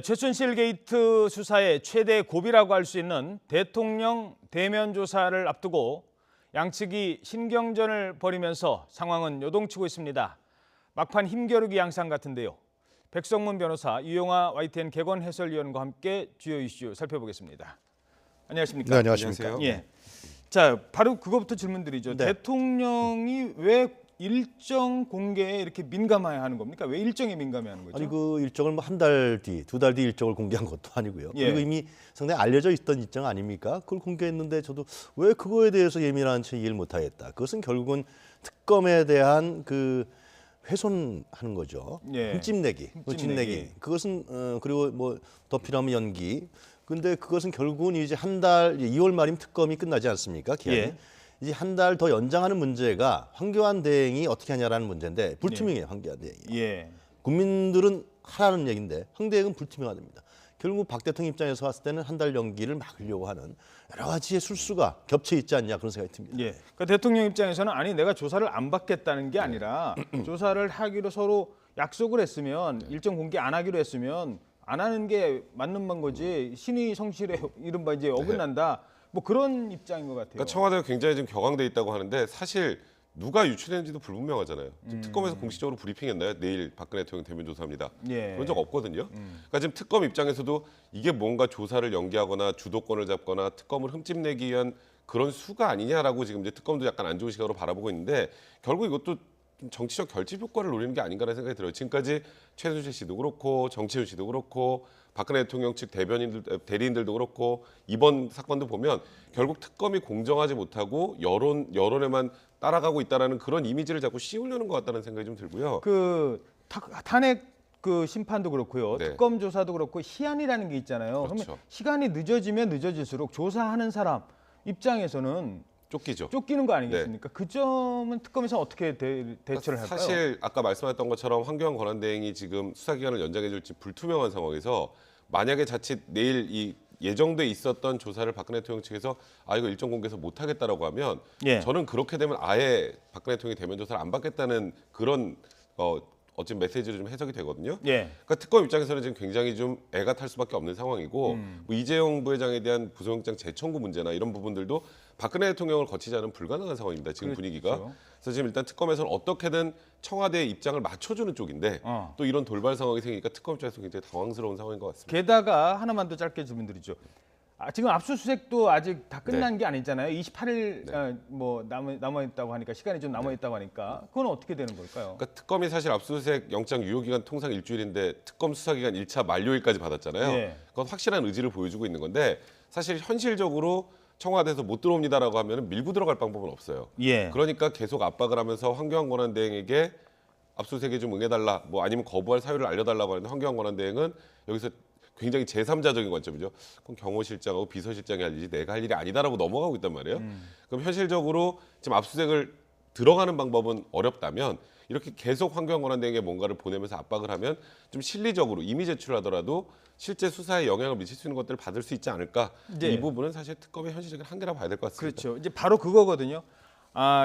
최순실 게이트 수사의 최대 고비라고 할 수 있는 대통령 대면 조사를 앞두고 양측이 신경전을 벌이면서 상황은 요동치고 있습니다. 막판 힘겨루기 양상 같은데요. 백성문 변호사, 유영아 YTN 개건 해설위원과 함께 주요 이슈 살펴보겠습니다. 안녕하십니까? 네, 안녕하십니까? 예. 자, 바로 그거부터 질문드리죠. 네. 대통령이 왜 일정 공개에 이렇게 민감해야 하는 겁니까? 왜 일정에 민감해하는 거죠? 아니 그 일정을 뭐 한 달 뒤, 두 달 뒤 일정을 공개한 것도 아니고요. 예. 그리고 이미 상당히 알려져 있던 일정 아닙니까? 그걸 공개했는데 저도 왜 그거에 대해서 예민한 채 이해를 못하겠다. 그것은 결국은 특검에 대한 그 훼손하는 거죠. 예. 흠집내기. 그것은 그리고 뭐 더 필요하면 연기. 근데 그것은 결국은 이제 한 달, 2월 말이면 특검이 끝나지 않습니까? 기한이. 예. 이제 한 달 더 연장하는 문제가 황교안 대행이 어떻게 하냐라는 문제인데 불투명해요, 황교안 대행이. 예. 국민들은 하라는 얘기인데 황 대행은 불투명하답니다. 결국 박 대통령 입장에서 봤을 때는 한 달 연기를 막으려고 하는 여러 가지의 술수가 겹쳐 있지 않냐 그런 생각이 듭니다. 예. 그러니까 대통령 입장에서는 아니 내가 조사를 안 받겠다는 게 아니라 조사를 하기로 서로 약속을 했으면 일정 공개 안 하기로 했으면 안 하는 게 맞는 건 거지 신의 성실에 이른바 이제 어긋난다. 뭐 그런 입장인 것 같아요. 그러니까 청와대가 굉장히 지금 격앙돼 있다고 하는데 사실 누가 유출했는지도 불분명하잖아요. 지금 특검에서 공식적으로 브리핑했나요? 내일 박근혜 대통령 대면 조사합니다. 예. 그런 적 없거든요. 그러니까 지금 특검 입장에서도 이게 뭔가 조사를 연기하거나 주도권을 잡거나 특검을 흠집내기 위한 그런 수가 아니냐라고 지금 이제 특검도 약간 안 좋은 시각으로 바라보고 있는데 결국 이것도 좀 정치적 결집 효과를 노리는 게 아닌가라는 생각이 들어요. 지금까지 최순실 씨도 그렇고 정치훈 씨도 그렇고 박근혜 대통령 측 대리인들도 그렇고 이번 사건도 보면 결국 특검이 공정하지 못하고 여론에만 따라가고 있다라는 그런 이미지를 자꾸 씌우려는 것 같다는 생각이 좀 들고요. 그 탄핵 그 심판도 그렇고요. 네. 특검 조사도 그렇고 희한이라는 게 있잖아요. 그렇죠. 그러면 시간이 늦어지면 늦어질수록 조사하는 사람 입장에서는 쫓기죠. 쫓기는 거 아니겠습니까? 그 점은 특검에서 어떻게 대처를 할까요? 사실 아까 말씀하셨던 것처럼 황교안 권한대행이 지금 수사 기간을 연장해 줄지 불투명한 상황에서 만약에 자칫 내일 이 예정돼 있었던 조사를 박근혜 대통령 측에서 이거 일정 공개해서 못 하겠다라고 하면 예. 저는 그렇게 되면 아예 박근혜 대통령이 대면 조사를 안 받겠다는 그런 어찌 메시지로 좀 해석이 되거든요. 예. 그러니까 특검 입장에서는 지금 굉장히 좀 애가 탈 수밖에 없는 상황이고 뭐 이재용 부회장에 대한 구속영장 재청구 문제나 이런 부분들도 박근혜 대통령을 거치지 않으면 불가능한 상황입니다. 지금 그렇죠. 분위기가. 그래서 지금 일단 특검에서는 어떻게든 청와대의 입장을 맞춰주는 쪽인데 또 이런 돌발 상황이 생기니까 특검 입장에서 굉장히 당황스러운 상황인 것 같습니다. 게다가 하나만 더 짧게 질문드리죠. 지금 압수수색도 아직 다 끝난 게 아니잖아요. 28일 뭐 남아 있다고 하니까 시간이 좀 남아 있다고 하니까 그건 어떻게 되는 걸까요? 그러니까 특검이 사실 압수수색 영장 유효 기간 통상 일주일인데 특검 수사 기간 1차 만료일까지 받았잖아요. 예. 그건 확실한 의지를 보여주고 있는 건데 사실 현실적으로 청와대에서 못 들어옵니다라고 하면 밀고 들어갈 방법은 없어요. 예. 그러니까 계속 압박을 하면서 황교안 권한대행에게 압수수색에 좀 응해달라, 뭐 아니면 거부할 사유를 알려달라고 하는데 황교안 권한대행은 여기서 굉장히 제3자적인 관점이죠. 그럼 경호실장하고 비서실장이 할 일이지 내가 할 일이 아니다라고 넘어가고 있단 말이에요. 그럼 현실적으로 지금 압수수색을 들어가는 방법은 어렵다면 이렇게 계속 황교안 권한대행에게 뭔가를 보내면서 압박을 하면 좀 실리적으로 이미 제출하더라도 실제 수사에 영향을 미칠 수 있는 것들을 받을 수 있지 않을까. 네. 이 부분은 사실 특검의 현실적인 한계라 봐야 될 것 같습니다. 그렇죠. 이제 바로 그거거든요.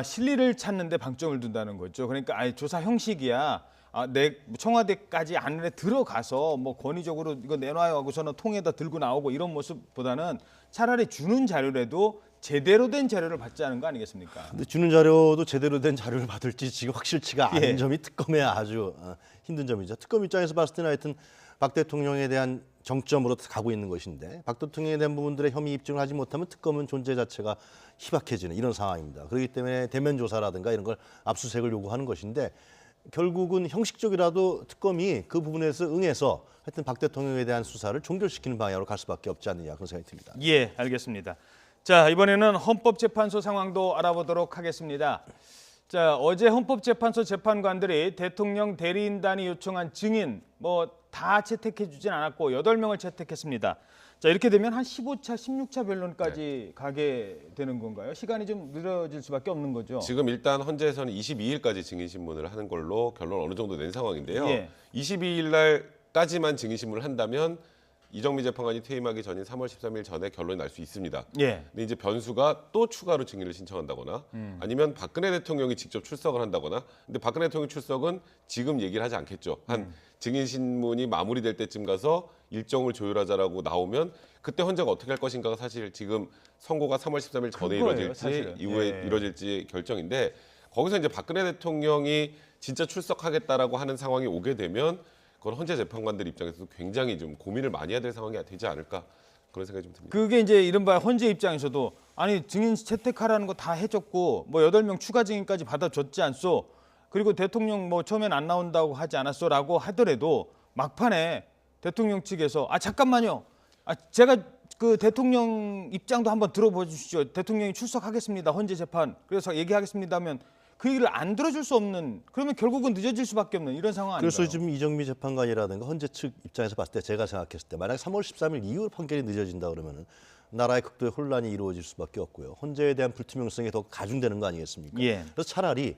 실리를 찾는데 방점을 둔다는 거죠. 그러니까 조사 형식이야. 내 청와대까지 안에 들어가서 뭐 권위적으로 이거 내놔요 하고서는 통에다 들고 나오고 이런 모습보다는 차라리 주는 자료라도 제대로 된 자료를 받자는 거 아니겠습니까? 근데 주는 자료도 제대로 된 자료를 받을지 지금 확실치가 않은 예. 점이 특검의 아주 힘든 점이죠. 특검 입장에서 봤을 때는 하여튼 박 대통령에 대한 정점으로 가고 있는 것인데 박 대통령에 대한 부분들의 혐의 입증을 하지 못하면 특검은 존재 자체가 희박해지는 이런 상황입니다. 그렇기 때문에 대면 조사라든가 이런 걸 압수수색을 요구하는 것인데 결국은 형식적이라도 특검이 그 부분에서 응해서 하여튼 박 대통령에 대한 수사를 종결시키는 방향으로 갈 수밖에 없지 않느냐 그런 생각이 듭니다. 예, 알겠습니다. 자, 이번에는 헌법재판소 상황도 알아보도록 하겠습니다. 자, 어제 헌법재판소 재판관들이 대통령 대리인단이 요청한 증인 다 채택해 주진 않았고 8명을 채택했습니다. 자, 이렇게 되면 한 15차, 16차 변론까지 가게 되는 건가요? 시간이 좀 늘어질 수밖에 없는 거죠. 지금 일단 헌재에서는 22일까지 증인신문을 하는 걸로 결론 어느 정도 낸 상황인데요. 예. 22일 날까지만 증인신문을 한다면 이정미 재판관이 퇴임하기 전인 3월 13일 전에 결론이 날 수 있습니다. 예. 근데 이제 변수가 또 추가로 증인을 신청한다거나 아니면 박근혜 대통령이 직접 출석을 한다거나 근데 박근혜 대통령 출석은 지금 얘기를 하지 않겠죠. 한 증인 신문이 마무리될 때쯤 가서 일정을 조율하자라고 나오면 그때 헌재가 어떻게 할 것인가가 사실 지금 선고가 3월 13일 전에 그거예요, 이루어질지 사실은. 이후에 예. 이루어질지 결정인데 거기서 이제 박근혜 대통령이 진짜 출석하겠다라고 하는 상황이 오게 되면 그건 헌재 재판관들 입장에서도 굉장히 좀 고민을 많이 해야 될 상황이 되지 않을까 그런 생각이 좀 듭니다. 그게 이제 이른바 헌재 입장에서도 아니 증인 채택하라는 거 다 해줬고 뭐 8명 추가 증인까지 받아줬지 않소. 그리고 대통령 뭐 처음엔 안 나온다고 하지 않았소라고 하더라도 막판에 대통령 측에서 아 잠깐만요. 아 제가 그 대통령 입장도 한번 들어봐 주시죠. 대통령이 출석하겠습니다. 헌재 재판. 그래서 얘기하겠습니다 하면 그 얘기를 안 들어줄 수 없는 그러면 결국은 늦어질 수밖에 없는 이런 상황 아닌가요? 그래서 지금 이정미 재판관이라든가 헌재 측 입장에서 봤을 때 제가 생각했을 때 만약 3월 13일 이후 판결이 늦어진다 그러면은 나라의 극도의 혼란이 이루어질 수밖에 없고요. 헌재에 대한 불투명성이 더 가중되는 거 아니겠습니까? 예. 그래서 차라리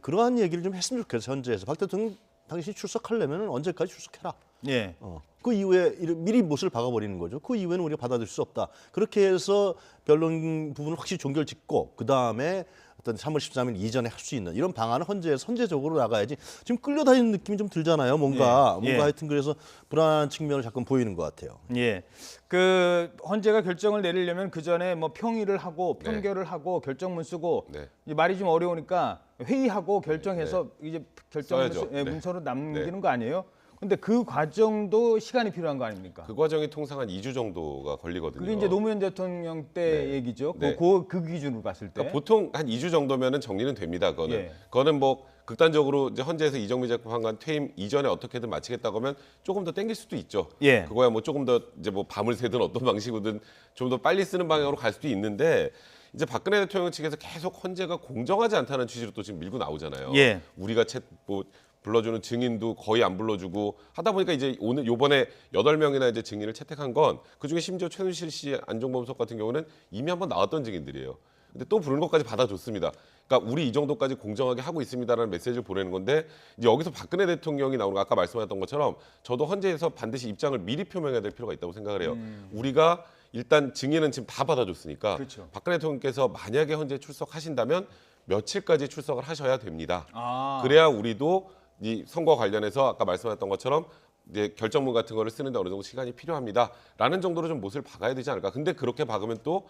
그러한 얘기를 좀 했으면 좋겠어요. 헌재에서 박 대통령 당신이 출석하려면 언제까지 출석해라. 예. 그 이후에 미리 못을 박아버리는 거죠. 그 이후에는 우리가 받아들일 수 없다. 그렇게 해서 변론 부분을 확실히 종결짓고 그 다음에 어떤 3월 13일 이전에 할 수 있는 이런 방안을 헌재에서 선제적으로 나가야지 지금 끌려다니는 느낌이 좀 들잖아요. 뭔가 예. 하여튼 그래서 불안한 측면을 자꾸 보이는 것 같아요. 예. 그 헌재가 결정을 내리려면 그 전에 뭐 평의를 하고 네. 판결을 하고 결정문 쓰고 네. 이제 말이 좀 어려우니까 회의하고 결정해서 이제 결정문 써야죠. 네. 문서로 남기는 거 아니에요? 근데 그 과정도 시간이 필요한 거 아닙니까? 그 과정이 통상 한 2주 정도가 걸리거든요. 그게 이제 노무현 대통령 때 네. 얘기죠. 네. 그 기준으로 봤을 때. 그러니까 보통 한 2주 정도면은 정리는 됩니다. 그거는. 예. 그거는 뭐 극단적으로 이제 헌재에서 이정미 재판관 퇴임 이전에 어떻게든 마치겠다고 하면 조금 더 땡길 수도 있죠. 예. 그거야 뭐 조금 더 이제 뭐 밤을 새든 어떤 방식으로든 좀 더 빨리 쓰는 방향으로 갈 수도 있는데 이제 박근혜 대통령 측에서 계속 헌재가 공정하지 않다는 취지로 또 지금 밀고 나오잖아요. 예. 우리가 뭐 불러주는 증인도 거의 안 불러주고 하다 보니까 이제 오늘 요번에 8명이나 이제 증인을 채택한 건 그중에 심지어 최순실 씨, 안종범 속 같은 경우는 이미 한번 나왔던 증인들이에요. 근데 또 부르는 것까지 받아줬습니다. 그러니까 우리 이 정도까지 공정하게 하고 있습니다라는 메시지를 보내는 건데 이제 여기서 박근혜 대통령이 나오는 거 아까 말씀하셨던 것처럼 저도 헌재에서 반드시 입장을 미리 표명해야 될 필요가 있다고 생각을 해요. 우리가 일단 증인은 지금 다 받아줬으니까 그렇죠. 박근혜 대통령께서 만약에 헌재에 출석하신다면 며칠까지 출석을 하셔야 됩니다. 아. 그래야 우리도 이 선거 관련해서 아까 말씀하셨던 것처럼 이제 결정문 같은 거를 쓰는데 어느 정도 시간이 필요합니다라는 정도로 좀 못을 박아야 되지 않을까. 근데 그렇게 박으면 또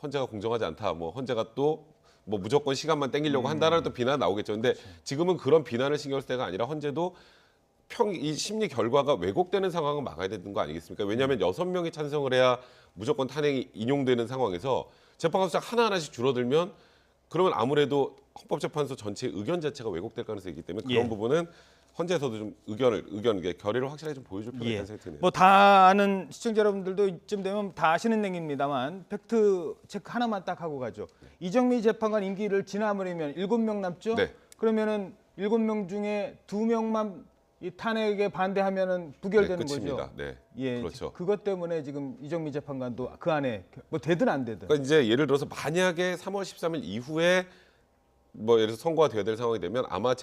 헌재가 공정하지 않다. 뭐 헌재가 또 뭐 무조건 시간만 땡기려고 한다는 또 비난 나오겠죠. 근데 지금은 그런 비난을 신경 쓸 때가 아니라 헌재도 이 심리 결과가 왜곡되는 상황은 막아야 되는 거 아니겠습니까? 왜냐하면 6명이 찬성을 해야 무조건 탄핵이 인용되는 상황에서 재판관 숫자가 하나하나씩 줄어들면 그러면 아무래도 헌법재판소 전체의 의견 자체가 왜곡될 가능성이 있기 때문에 그런 예. 부분은 헌재에서도 좀 결의를 확실하게 좀 보여줄 필요가 있다는 생각이 드네요. 뭐 다 아는 시청자 여러분들도 이쯤 되면 다 아시는 얘기입니다만 팩트 체크 하나만 딱 하고 가죠. 이정미 재판관 임기를 지나버리면 7명 남죠? 네. 그러면은 7명 중에 2명만 이 탄핵에 반대하면은 부결되는 네, 끝입니다. 거죠. 네, 예, 그렇죠. 그것 때문에 지금 이정미 재판관도 그 안에 뭐 되든 안 되든. 그러니까 이제 예를 들어서 만약에 3월 13일 이후에 뭐 예를 들어서 선고가 되어야 될 상황이 되면 아마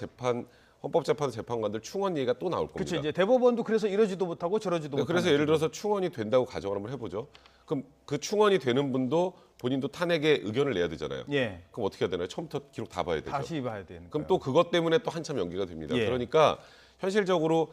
헌법재판소 재판관들 충원 얘기가 또 나올 겁니다. 그렇죠. 이제 대법원도 그래서 이러지도 못하고 저러지도 못하고. 그래서 예를 들어서 충원이 된다고 가정을 한번 해보죠. 그럼 그 충원이 되는 분도 본인도 탄핵에 의견을 내야 되잖아요. 예. 그럼 어떻게 해야 되나요? 처음부터 기록 다 봐야 되죠. 다시 봐야 되는. 그럼 또 그것 때문에 또 한참 연기가 됩니다. 예. 그러니까 현실적으로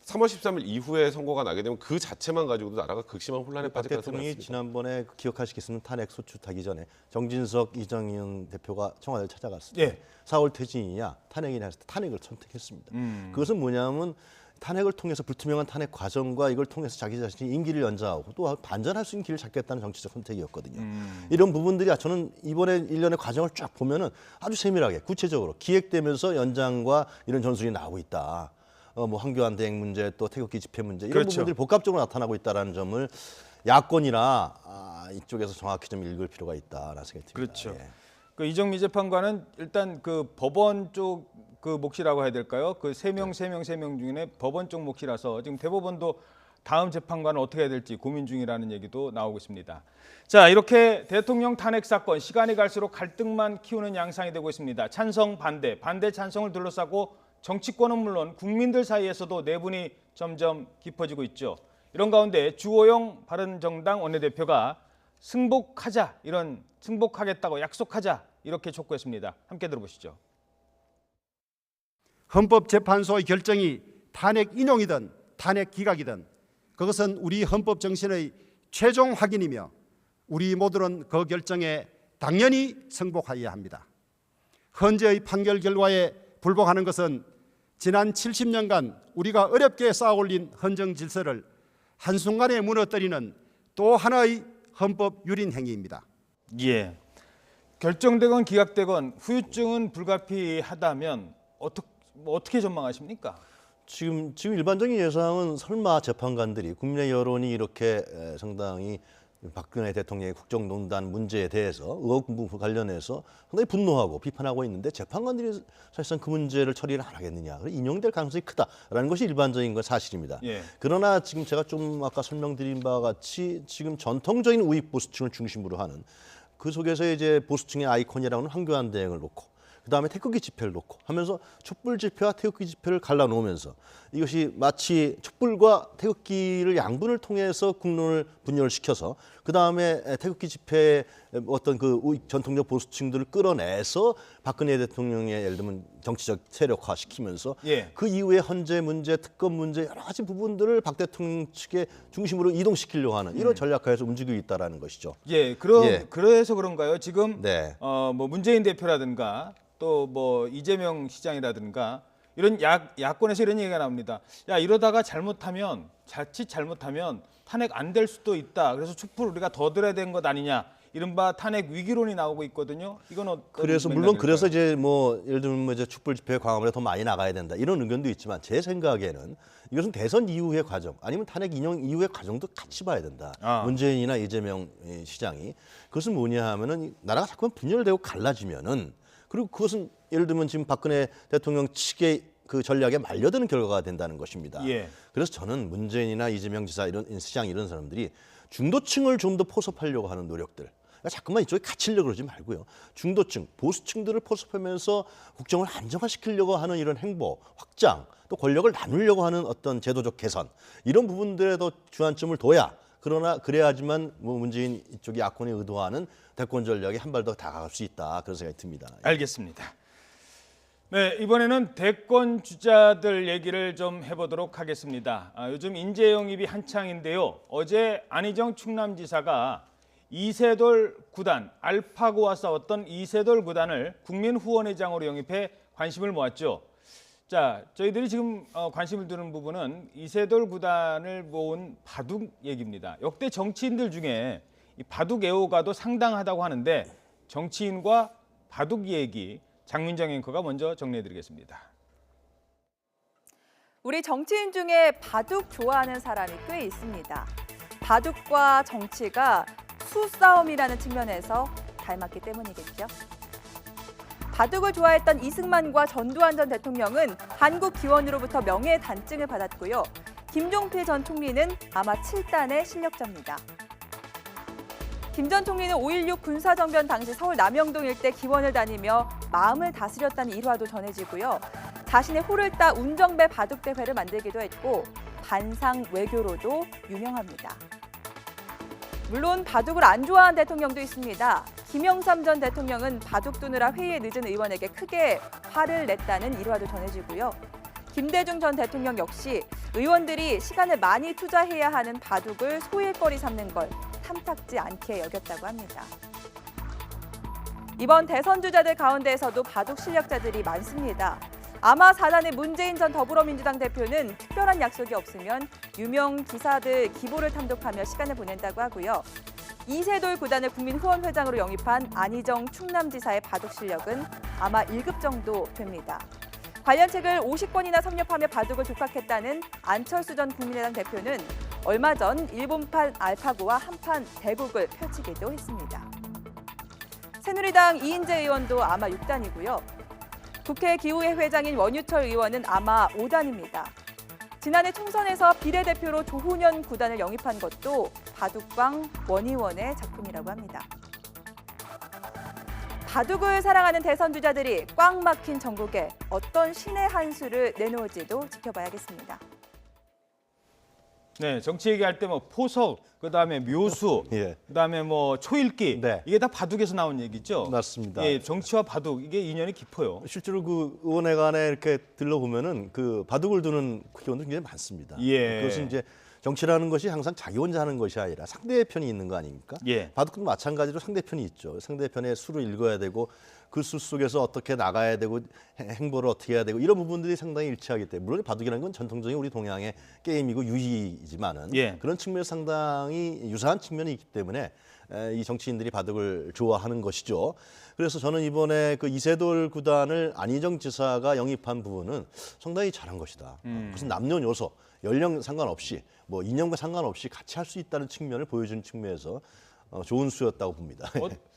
3월 13일 이후에 선고가 나게 되면 그 자체만 가지고도 나라가 극심한 혼란에 박 빠질 가능성이 대통령이 많습니다. 지난번에 기억하시겠으면 탄핵 소추하기 전에 정진석 이정현 대표가 청와대를 찾아갔을 때 예. 4월 퇴진이냐 탄핵이냐 했을 때 탄핵을 선택했습니다. 그것은 뭐냐면 탄핵을 통해서 불투명한 탄핵 과정과 이걸 통해서 자기 자신이 임기를 연장하고 또 반전할 수 있는 길을 찾겠다는 정치적 선택이었거든요. 이런 부분들이 저는 이번에 일련의 과정을 쫙 보면은 아주 세밀하게 구체적으로 기획되면서 연장과 이런 전술이 나오고 있다. 뭐 황교안 대행 문제 또 태극기 집회 문제 이런 그렇죠. 부분들이 복합적으로 나타나고 있다는 점을 야권이나 이쪽에서 정확히 좀 읽을 필요가 있다라는 생각이 듭니다. 그렇죠. 예. 그 이정미 재판관은 일단 그 법원 쪽 그 몫이라고 해야 될까요? 그 세 명 중에 법원 쪽 몫이라서 지금 대법원도 다음 재판관은 어떻게 해야 될지 고민 중이라는 얘기도 나오고 있습니다. 자, 이렇게 대통령 탄핵 사건 시간이 갈수록 갈등만 키우는 양상이 되고 있습니다. 찬성, 반대 찬성을 둘러싸고 정치권은 물론 국민들 사이에서도 내분이 점점 깊어지고 있죠. 이런 가운데 주호영 바른정당 원내대표가 승복하겠다고 약속하자 이렇게 촉구했습니다. 함께 들어보시죠. 헌법재판소의 결정이 탄핵 인용이든 탄핵 기각이든 그것은 우리 헌법 정신의 최종 확인이며 우리 모두는 그 결정에 당연히 승복하여야 합니다. 헌재의 판결 결과에 불복하는 것은 지난 70년간 우리가 어렵게 쌓아올린 헌정 질서를 한순간에 무너뜨리는 또 하나의 헌법 유린 행위입니다. 예. 결정되건 기각되건 후유증은 불가피하다면 어떻게 전망하십니까? 지금 일반적인 예상은 설마 재판관들이 국민의 여론이 이렇게 상당히 박근혜 대통령의 국정농단 문제에 대해서 의혹 관련해서 상당히 분노하고 비판하고 있는데 재판관들이 사실상 그 문제를 처리를 안 하겠느냐, 인용될 가능성이 크다라는 것이 일반적인 건 사실입니다. 예. 그러나 지금 제가 좀 아까 설명드린 바와 같이 지금 전통적인 우익 보수층을 중심으로 하는 그 속에서 이제 보수층의 아이콘이라고는 황교안 대행을 놓고 그다음에 태극기 집회를 놓고 하면서 촛불 집회와 태극기 집회를 갈라놓으면서 이것이 마치 촛불과 태극기를 양분을 통해서 국론을 분열시켜서 그다음에 태극기 집회의 어떤 그 전통적 보수층들을 끌어내서 박근혜 대통령의 예를 들면 정치적 세력화시키면서 예. 그 이후에 헌재 문제, 특검 문제 여러 가지 부분들을 박 대통령 측의 중심으로 이동시키려고 하는 이런 전략화에서 움직이고 있다라는 것이죠. 예, 그래서 그런가요? 지금 네. 뭐 문재인 대표라든가 또 뭐 이재명 시장이라든가 이런 야권에서 이런 얘기가 나옵니다. 야, 이러다가 자칫 잘못하면 탄핵 안 될 수도 있다. 그래서 촛불 우리가 더 들어야 되는 것 아니냐. 이른바 탄핵 위기론이 나오고 있거든요. 이건 어떤 그래서 물론 그래서 이제 뭐 예를 들면 뭐 이제 촛불 집회 광화문에 더 많이 나가야 된다 이런 의견도 있지만 제 생각에는 이것은 대선 이후의 과정 아니면 탄핵 인용 이후의 과정도 같이 봐야 된다. 문재인이나 이재명 시장이 그것은 뭐냐 하면은 나라가 자꾸만 분열되고 갈라지면은 그리고 그것은 예를 들면 지금 박근혜 대통령 측의 그 전략에 말려드는 결과가 된다는 것입니다. 예. 그래서 저는 문재인이나 이재명 지사 이런 시장 이런 사람들이 중도층을 좀 더 포섭하려고 하는 노력들. 그러니까 자꾸만 이쪽에 갇히려고 그러지 말고요. 중도층, 보수층들을 포섭하면서 국정을 안정화시키려고 하는 이런 행보, 확장, 또 권력을 나누려고 하는 어떤 제도적 개선 이런 부분들에 더 주안점을 둬야 그러나 그래야지만 뭐 문재인 이쪽이 야권이 의도하는 대권 전략에 한 발 더 다가갈 수 있다 그런 생각이 듭니다. 알겠습니다. 네, 이번에는 대권 주자들 얘기를 좀 해보도록 하겠습니다. 요즘 인재 영입이 한창인데요. 어제 안희정 충남지사가 이세돌 구단, 알파고와 싸웠던 이세돌 구단을 국민후원회장으로 영입해 관심을 모았죠. 자, 저희들이 지금 관심을 두는 부분은 이세돌 구단을 모은 바둑 얘기입니다. 역대 정치인들 중에 이 바둑 애호가도 상당하다고 하는데 정치인과 바둑 얘기 장민정 앵커가 먼저 정리해드리겠습니다. 우리 정치인 중에 바둑 좋아하는 사람이 꽤 있습니다. 바둑과 정치가 수싸움이라는 측면에서 닮았기 때문이겠죠. 바둑을 좋아했던 이승만과 전두환 전 대통령은 한국 기원으로부터 명예 단증을 받았고요. 김종필 전 총리는 아마 7단의 실력자입니다. 김 전 총리는 5.16 군사정변 당시 서울 남영동 일대 기원을 다니며 마음을 다스렸다는 일화도 전해지고요. 자신의 호를 따 운정배 바둑대회를 만들기도 했고 반상 외교로도 유명합니다. 물론 바둑을 안 좋아하는 대통령도 있습니다. 김영삼 전 대통령은 바둑 두느라 회의에 늦은 의원에게 크게 화를 냈다는 일화도 전해지고요. 김대중 전 대통령 역시 의원들이 시간을 많이 투자해야 하는 바둑을 소일거리 삼는 걸 탐탁지 않게 여겼다고 합니다. 이번 대선 주자들 가운데에서도 바둑 실력자들이 많습니다. 아마 4단의 문재인 전 더불어민주당 대표는 특별한 약속이 없으면 유명 기사들 기보를 탐독하며 시간을 보낸다고 하고요. 이세돌 구단을 국민후원회장으로 영입한 안희정 충남지사의 바둑 실력은 아마 1급 정도 됩니다. 관련 책을 50권이나 섭렵하며 바둑을 독학했다는 안철수 전 국민의당 대표는 얼마 전 일본판 알파고와 한판 대국을 펼치기도 했습니다. 새누리당 이인재 의원도 아마 6단이고요. 국회 기후회 회장인 원유철 의원은 아마 5단입니다. 지난해 총선에서 비례대표로 조훈현 구단을 영입한 것도 바둑광 원의원의 작품이라고 합니다. 바둑을 사랑하는 대선 주자들이 꽉 막힌 전국에 어떤 신의 한 수를 내놓을지도 지켜봐야겠습니다. 네, 정치 얘기할 때 뭐 포석, 그다음에 묘수, 예. 그다음에 뭐 초읽기 네. 이게 다 바둑에서 나온 얘기죠. 맞습니다. 예, 정치와 바둑 이게 인연이 깊어요. 실제로 그 의원회관에 이렇게 들러보면은 그 바둑을 두는 국회의원들 굉장히 많습니다. 예. 그것은 이제 정치라는 것이 항상 자기 혼자 하는 것이 아니라 상대편이 있는 거 아닙니까? 예. 바둑도 마찬가지로 상대편이 있죠. 상대편의 수를 읽어야 되고 그 수 속에서 어떻게 나가야 되고 행보를 어떻게 해야 되고 이런 부분들이 상당히 일치하기 때문에 물론 바둑이라는 건 전통적인 우리 동양의 게임이고 유희이지만은 예. 그런 측면에서 상당히 유사한 측면이 있기 때문에 이 정치인들이 바둑을 좋아하는 것이죠. 그래서 저는 이번에 그 이세돌 구단을 안희정 지사가 영입한 부분은 상당히 잘한 것이다. 무슨 남녀노소 연령 상관없이 뭐 이념과 상관없이 같이 할 수 있다는 측면을 보여주는 측면에서 좋은 수였다고 봅니다.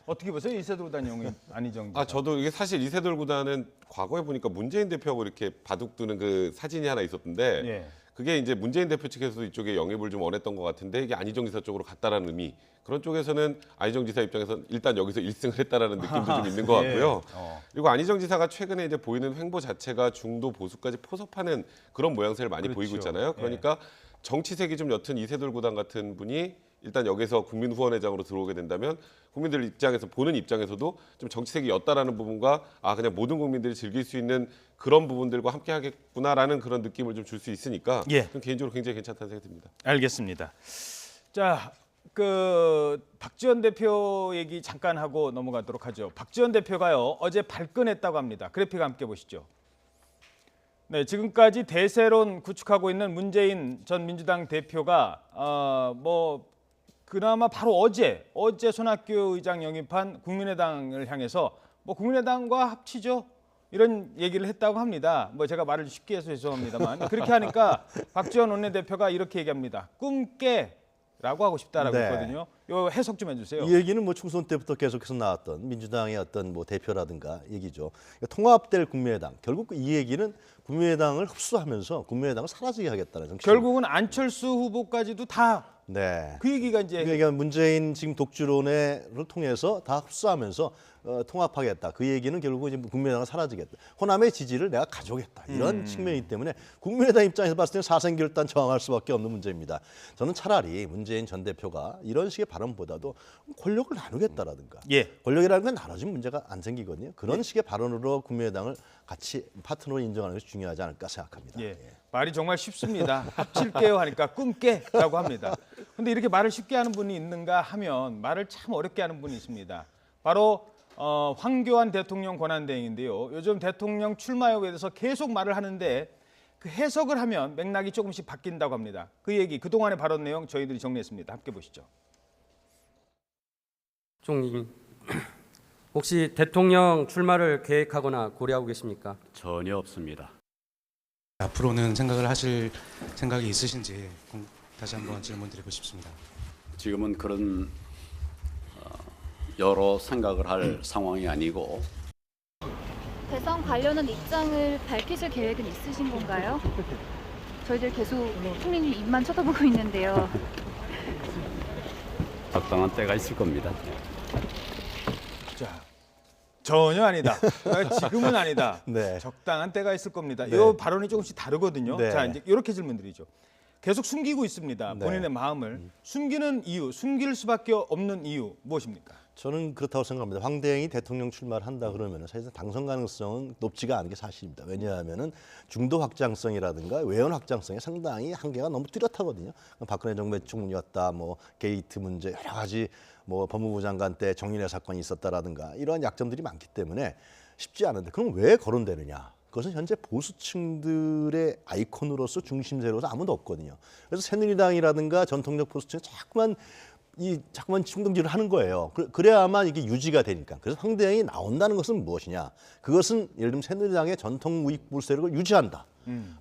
어떻게 보세요? 이세돌 구단 영입 안희정 지사. 저도 이게 사실 이세돌 구단은 과거에 보니까 문재인 대표하고 이렇게 바둑 두는 그 사진이 하나 있었던데 예. 그게 이제 문재인 대표 측에서도 이쪽에 영입을 좀 원했던 것 같은데 이게 안희정 지사 쪽으로 갔다라는 의미. 그런 쪽에서는 안희정 지사 입장에서 일단 여기서 1승을 했다라는 느낌도 좀 있는 것 같고요. 그리고 안희정 지사가 최근에 이제 보이는 횡보 자체가 중도 보수까지 포섭하는 그런 모양새를 많이 그렇죠. 보이고 있잖아요. 그러니까 정치색이 좀 옅은 이세돌 구단 같은 분이 일단 여기서 국민후원회장으로 들어오게 된다면 국민들 입장에서 보는 입장에서도 좀 정치색이 옅다라는 부분과 그냥 모든 국민들이 즐길 수 있는 그런 부분들과 함께 하겠구나라는 그런 느낌을 좀 줄 수 있으니까 예. 좀 개인적으로 굉장히 괜찮다는 생각이 듭니다. 알겠습니다. 자, 그 박지원 대표 얘기 잠깐 하고 넘어가도록 하죠. 박지원 대표가요 어제 발끈했다고 합니다. 그래픽 함께 보시죠. 네, 지금까지 대세론 구축하고 있는 문재인 전 민주당 대표가 뭐 그나마 바로 어제 손학규 의장 영입한 국민의당을 향해서 뭐 국민의당과 합치죠. 이런 얘기를 했다고 합니다. 뭐 제가 말을 쉽게 해서 죄송합니다만 그렇게 하니까 박지원 원내대표가 이렇게 얘기합니다. 꿈깨라고 하고 싶다라고 네. 했거든요. 요 해석 좀 해주세요. 이 얘기는 뭐 총선 때부터 계속해서 나왔던 민주당의 어떤 뭐 대표라든가 얘기죠. 그러니까 통합될 국민의당. 결국 이 얘기는 국민의당을 흡수하면서 국민의당을 사라지게 하겠다는 정치. 결국은 안철수 후보까지도 다 그 네. 얘기가 이제 그러니까 문재인 지금 독주론을 통해서 다 흡수하면서 통합하겠다. 그 얘기는 결국 이제 국민의당은 사라지겠다. 호남의 지지를 내가 가져오겠다. 이런 측면이기 때문에 국민의당 입장에서 봤을 때는 사생결단 저항할 수밖에 없는 문제입니다. 저는 차라리 문재인 전 대표가 이런 식의 발언보다도 권력을 나누겠다라든가 예. 권력이라는 건 나눠지면 문제가 안 생기거든요. 그런 식의 발언으로 국민의당을 같이 파트너로 인정하는 것이 중요하지 않을까 생각합니다. 예. 말이 정말 쉽습니다. 합칠게요 하니까 꿈깨라고 합니다. 근데 이렇게 말을 쉽게 하는 분이 있는가 하면 말을 참 어렵게 하는 분이 있습니다. 바로 황교안 대통령 권한대행인데요. 요즘 대통령 출마 여부에 대해서 계속 말을 하는데 그 해석을 하면 맥락이 조금씩 바뀐다고 합니다. 그 얘기, 그동안의 발언 내용 저희들이 정리했습니다. 함께 보시죠. 총리, 혹시 대통령 출마를 계획하거나 고려하고 계십니까? 전혀 없습니다. 앞으로는 생각을 하실 생각이 있으신지 다시 한번 질문드리고 싶습니다. 지금은 그런 여러 생각을 할 상황이 아니고 대선 관련한 입장을 밝히실 계획은 있으신 건가요? 저희들 계속 총리님 입만 쳐다보고 있는데요. 적당한 때가 있을 겁니다. 자, 전혀 아니다. 지금은 아니다. 네. 적당한 때가 있을 겁니다. 네. 이 발언이 조금씩 다르거든요. 네. 자, 이제 이렇게 질문드리죠. 계속 숨기고 있습니다. 네. 본인의 마음을 숨기는 이유, 숨길 수밖에 없는 이유 무엇입니까? 저는 그렇다고 생각합니다. 황대행이 대통령 출마를 한다 그러면 사실상 당선 가능성은 높지가 않은 게 사실입니다. 왜냐하면은 중도 확장성이라든가 외연 확장성이 상당히 한계가 너무 뚜렷하거든요. 박근혜 정부의 총리였다, 뭐 게이트 문제 여러 가지 뭐 법무부 장관 때 정윤회 사건이 있었다라든가 이러한 약점들이 많기 때문에 쉽지 않은데 그럼 왜 거론되느냐? 그것은 현재 보수층들의 아이콘으로서 중심세로서 아무도 없거든요. 그래서 새누리당이라든가 전통적 보수층이 자꾸만 충동질을 하는 거예요. 그래야만 이게 유지가 되니까. 그래서 황대행이 나온다는 것은 무엇이냐? 그것은 예를 들면 새누리당의 전통 우익 보수세력을 유지한다.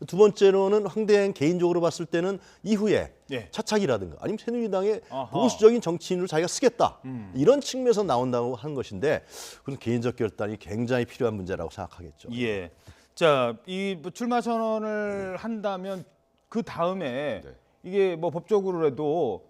두 번째로는 황대행 개인적으로 봤을 때는 이후에 예. 차착이라든가 아니면 새누리당의 아하. 보수적인 정치인을 자기가 쓰겠다. 이런 측면에서 나온다고 하는 것인데 그런 개인적 결단이 굉장히 필요한 문제라고 생각하겠죠. 예. 자, 이 출마 선언을 한다면 그 다음에 네. 이게 뭐 법적으로라도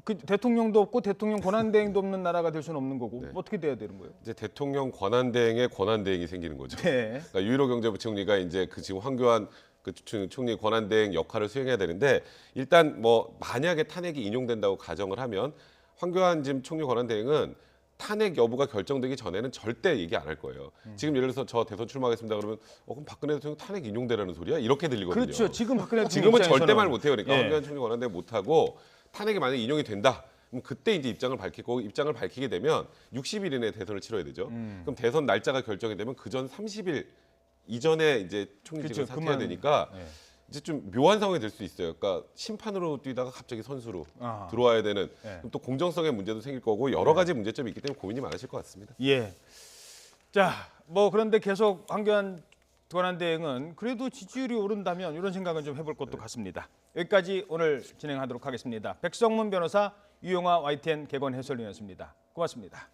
그 대통령도 없고 대통령 권한대행도 없는 나라가 될 수는 없는 거고 네. 어떻게 돼야 되는 거예요? 이제 대통령 권한대행의 권한대행이 생기는 거죠. 네. 그러니까 유일호 경제부총리가 이제 그 지금 황교안 그 총리 권한대행 역할을 수행해야 되는데 일단 뭐 만약에 탄핵이 인용된다고 가정을 하면 황교안 지금 총리 권한대행은 탄핵 여부가 결정되기 전에는 절대 얘기 안 할 거예요. 지금 예를 들어서 저 대선 출마하겠습니다 그러면 그럼 박근혜 대통령 탄핵 인용되라는 소리야? 이렇게 들리거든요. 그렇죠. 지금 박근혜 대통령 지금은 입장에서는. 절대 말 못해요. 그러니까 예. 황교안 총리 권한대행 못하고 탄핵이 만약에 인용이 된다. 그럼 그때 이제 입장을 밝히게 되면 60일 이내에 대선을 치러야 되죠. 그럼 대선 날짜가 결정이 되면 그 전 30일 이전에 이제 총리직을 그렇죠. 사퇴해야 그만. 되니까 예. 이제 좀 묘한 상황이 될 수 있어요. 그러니까 심판으로 뛰다가 갑자기 선수로 들어와야 되는 예. 그럼 또 공정성의 문제도 생길 거고 여러 가지 문제점이 있기 때문에 고민이 많으실 것 같습니다. 예. 자, 뭐 그런데 계속 황교안 권한대행은 그래도 지지율이 오른다면 이런 생각은 좀 해볼 것도 같습니다. 여기까지 오늘 진행하도록 하겠습니다. 백성문 변호사, 유용화 YTN 개건 해설위원이었습니다. 고맙습니다.